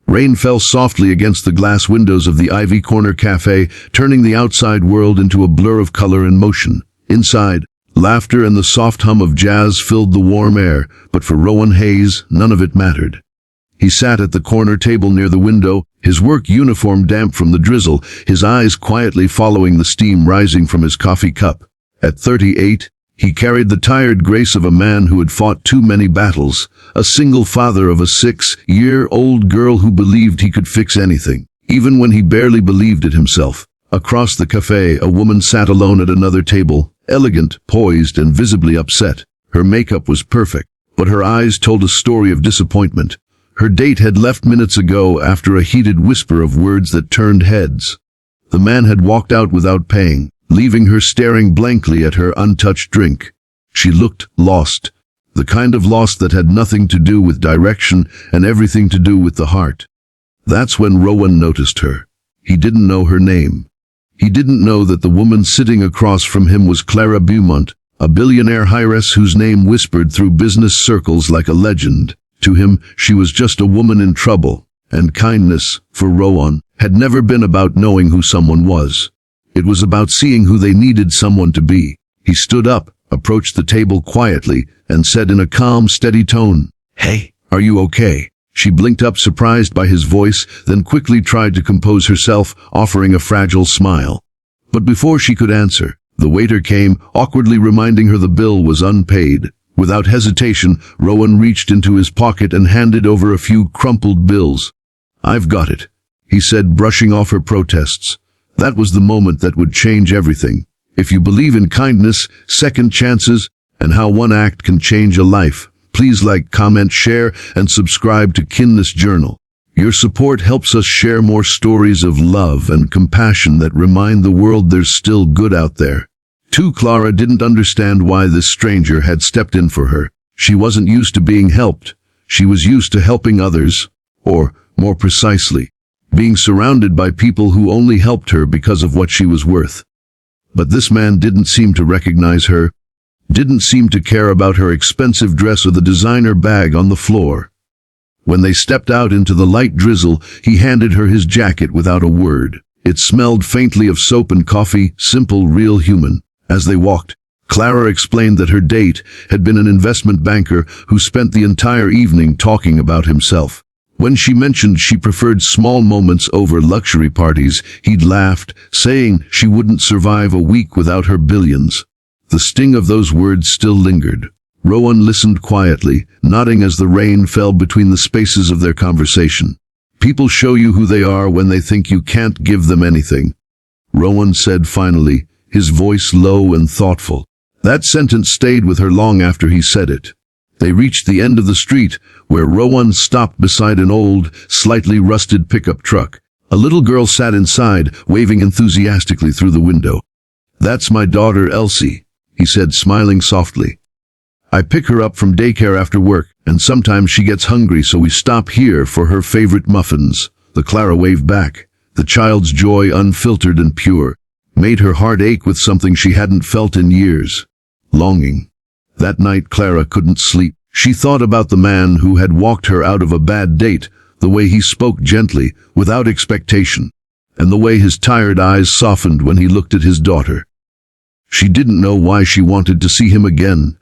Rain fell softly against the glass windows of the Ivy Corner Cafe, turning the outside world into a blur of color and motion. Inside, laughter and the soft hum of jazz filled the warm air, but for Rowan Hayes, none of it mattered. He sat at the corner table near the window, his work uniform damp from the drizzle, his eyes quietly following the steam rising from his coffee cup. At 38, he carried the tired grace of a man who had fought too many battles, a single father of a 6-year-old girl who believed he could fix anything, even when he barely believed it himself. Across the cafe, a woman sat alone at another table, elegant, poised, and visibly upset. Her makeup was perfect, but her eyes told a story of disappointment. Her date had left minutes ago after a heated whisper of words that turned heads. The man had walked out without paying, leaving her staring blankly at her untouched drink. She looked lost, the kind of lost that had nothing to do with direction and everything to do with the heart. That's when Rowan noticed her. He didn't know her name. He didn't know that the woman sitting across from him was Clara Beaumont, a billionaire heiress whose name whispered through business circles like a legend. To him, she was just a woman in trouble, and kindness, for Rowan, had never been about knowing who someone was. It was about seeing who they needed someone to be. He stood up, approached the table quietly, and said in a calm, steady tone, "Hey, are you okay?" She blinked up, surprised by his voice, then quickly tried to compose herself, offering a fragile smile. But before she could answer, the waiter came, awkwardly reminding her the bill was unpaid. Without hesitation, Rowan reached into his pocket and handed over a few crumpled bills. "I've got it," he said, brushing off her protests. That was the moment that would change everything. If you believe in kindness, second chances, and how one act can change a life, please like, comment, share, and subscribe to Kindness Journal. Your support helps us share more stories of love and compassion that remind the world there's still good out there. Clara didn't understand why this stranger had stepped in for her. She wasn't used to being helped. She was used to helping others, or, more precisely, being surrounded by people who only helped her because of what she was worth. But this man didn't seem to recognize her, didn't seem to care about her expensive dress or the designer bag on the floor. When they stepped out into the light drizzle, he handed her his jacket without a word. It smelled faintly of soap and coffee, simple, real human. As they walked, Clara explained that her date had been an investment banker who spent the entire evening talking about himself. When she mentioned she preferred small moments over luxury parties, he'd laughed, saying she wouldn't survive a week without her billions. The sting of those words still lingered. Rowan listened quietly, nodding as the rain fell between the spaces of their conversation. "People show you who they are when they think you can't give them anything," Rowan said finally, his voice low and thoughtful. That sentence stayed with her long after he said it. They reached the end of the street, where Rowan stopped beside an old, slightly rusted pickup truck. A little girl sat inside, waving enthusiastically through the window. "That's my daughter Elsie," he said, smiling softly. "I pick her up from daycare after work, and sometimes she gets hungry, so we stop here for her favorite muffins." The Clara waved back, the child's joy unfiltered and pure. Made her heart ache with something she hadn't felt in years. Longing. That night Clara couldn't sleep. She thought about the man who had walked her out of a bad date, the way he spoke gently, without expectation, and the way his tired eyes softened when he looked at his daughter. She didn't know why she wanted to see him again,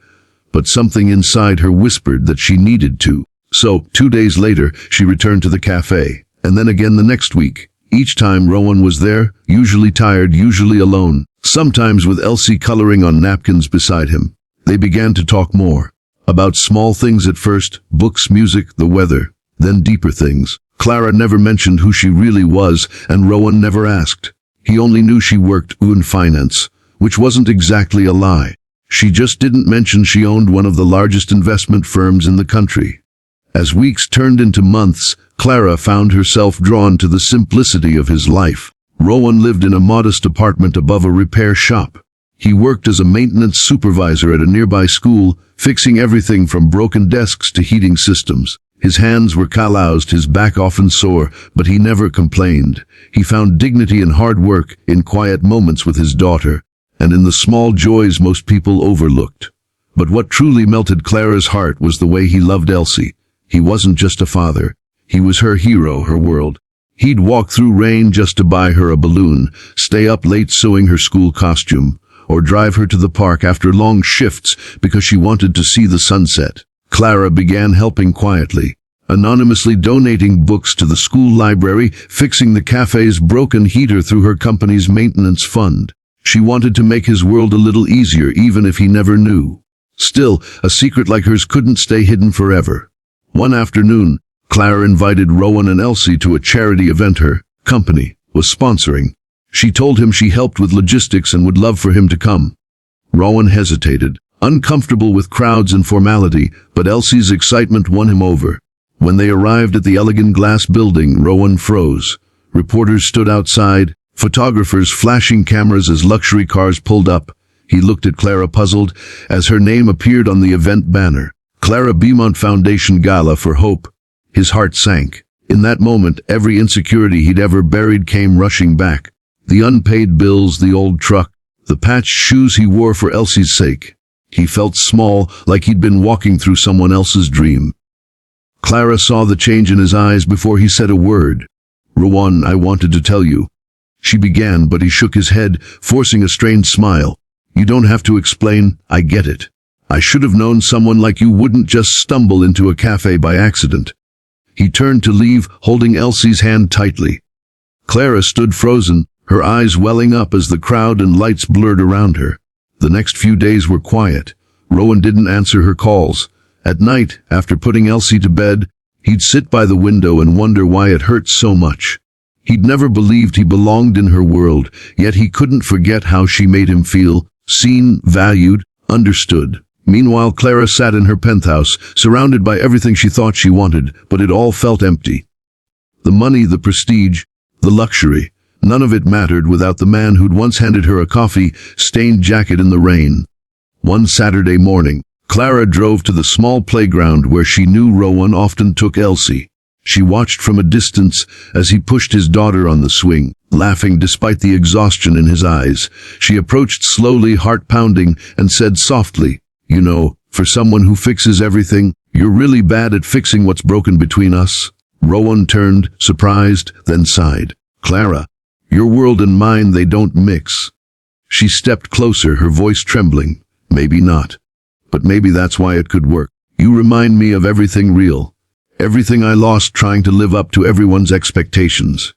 but something inside her whispered that she needed to. So, 2 days later, she returned to the cafe, and then again the next week. Each time Rowan was there, usually tired, usually alone, sometimes with Elsie coloring on napkins beside him. They began to talk more. About small things at first, books, music, the weather, then deeper things. Clara never mentioned who she really was, and Rowan never asked. He only knew she worked in finance, which wasn't exactly a lie. She just didn't mention she owned one of the largest investment firms in the country. As weeks turned into months, Clara found herself drawn to the simplicity of his life. Rowan lived in a modest apartment above a repair shop. He worked as a maintenance supervisor at a nearby school, fixing everything from broken desks to heating systems. His hands were calloused, his back often sore, but he never complained. He found dignity in hard work, in quiet moments with his daughter, and in the small joys most people overlooked. But what truly melted Clara's heart was the way he loved Elsie. He wasn't just a father. He was her hero, her world. He'd walk through rain just to buy her a balloon, stay up late sewing her school costume, or drive her to the park after long shifts because she wanted to see the sunset. Clara began helping quietly, anonymously donating books to the school library, fixing the cafe's broken heater through her company's maintenance fund. She wanted to make his world a little easier, even if he never knew. Still, a secret like hers couldn't stay hidden forever. One afternoon, Clara invited Rowan and Elsie to a charity event her company was sponsoring. She told him she helped with logistics and would love for him to come. Rowan hesitated, uncomfortable with crowds and formality, but Elsie's excitement won him over. When they arrived at the elegant glass building, Rowan froze. Reporters stood outside, photographers flashing cameras as luxury cars pulled up. He looked at Clara puzzled as her name appeared on the event banner. Clara Beaumont Foundation Gala for Hope. His heart sank. In that moment, every insecurity he'd ever buried came rushing back. The unpaid bills, the old truck, the patched shoes he wore for Elsie's sake. He felt small, like he'd been walking through someone else's dream. Clara saw the change in his eyes before he said a word. "Rowan, I wanted to tell you." She began, but he shook his head, forcing a strained smile. "You don't have to explain, I get it. I should have known someone like you wouldn't just stumble into a cafe by accident." He turned to leave, holding Elsie's hand tightly. Clara stood frozen, her eyes welling up as the crowd and lights blurred around her. The next few days were quiet. Rowan didn't answer her calls. At night, after putting Elsie to bed, he'd sit by the window and wonder why it hurt so much. He'd never believed he belonged in her world, yet he couldn't forget how she made him feel, seen, valued, understood. Meanwhile, Clara sat in her penthouse, surrounded by everything she thought she wanted, but it all felt empty. The money, the prestige, the luxury, none of it mattered without the man who'd once handed her a coffee-stained jacket in the rain. One Saturday morning, Clara drove to the small playground where she knew Rowan often took Elsie. She watched from a distance as he pushed his daughter on the swing, laughing despite the exhaustion in his eyes. She approached slowly, heart pounding, and said softly, "You know, for someone who fixes everything, you're really bad at fixing what's broken between us." Rowan turned, surprised, then sighed. "Clara, your world and mine, they don't mix." She stepped closer, her voice trembling. "Maybe not. But maybe that's why it could work. You remind me of everything real. Everything I lost trying to live up to everyone's expectations."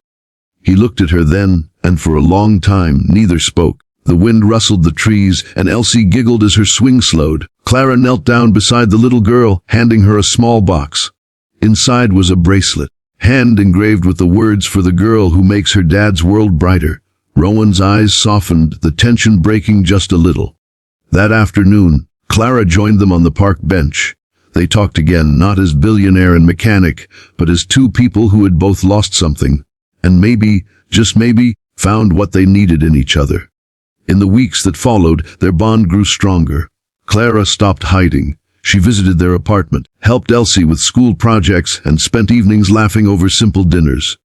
He looked at her then, and for a long time, neither spoke. The wind rustled the trees, and Elsie giggled as her swing slowed. Clara knelt down beside the little girl, handing her a small box. Inside was a bracelet, hand engraved with the words "For the girl who makes her dad's world brighter." Rowan's eyes softened, the tension breaking just a little. That afternoon, Clara joined them on the park bench. They talked again, not as billionaire and mechanic, but as two people who had both lost something, and maybe, just maybe, found what they needed in each other. In the weeks that followed, their bond grew stronger. Clara stopped hiding. She visited their apartment, helped Elsie with school projects, and spent evenings laughing over simple dinners.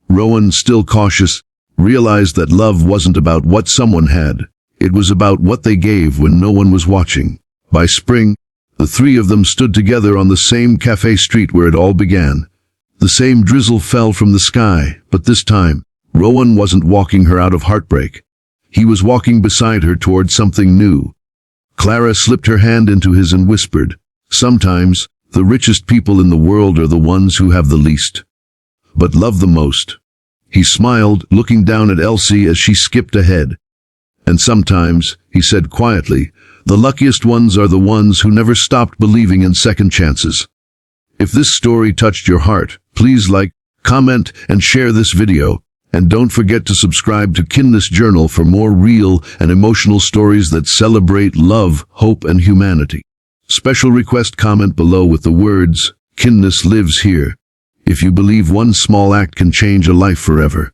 Rowan, still cautious, realized that love wasn't about what someone had. It was about what they gave when no one was watching. By spring, the three of them stood together on the same cafe street where it all began. The same drizzle fell from the sky, but this time, Rowan wasn't walking her out of heartbreak. He was walking beside her toward something new. Clara slipped her hand into his and whispered, "Sometimes, the richest people in the world are the ones who have the least, but love the most." He smiled, looking down at Elsie as she skipped ahead. "And sometimes," he said quietly, "the luckiest ones are the ones who never stopped believing in second chances." If this story touched your heart, please like, comment, and share this video. And don't forget to subscribe to Kindness Journal for more real and emotional stories that celebrate love, hope, and humanity. Special request: comment below with the words, "Kindness lives here," if you believe one small act can change a life forever.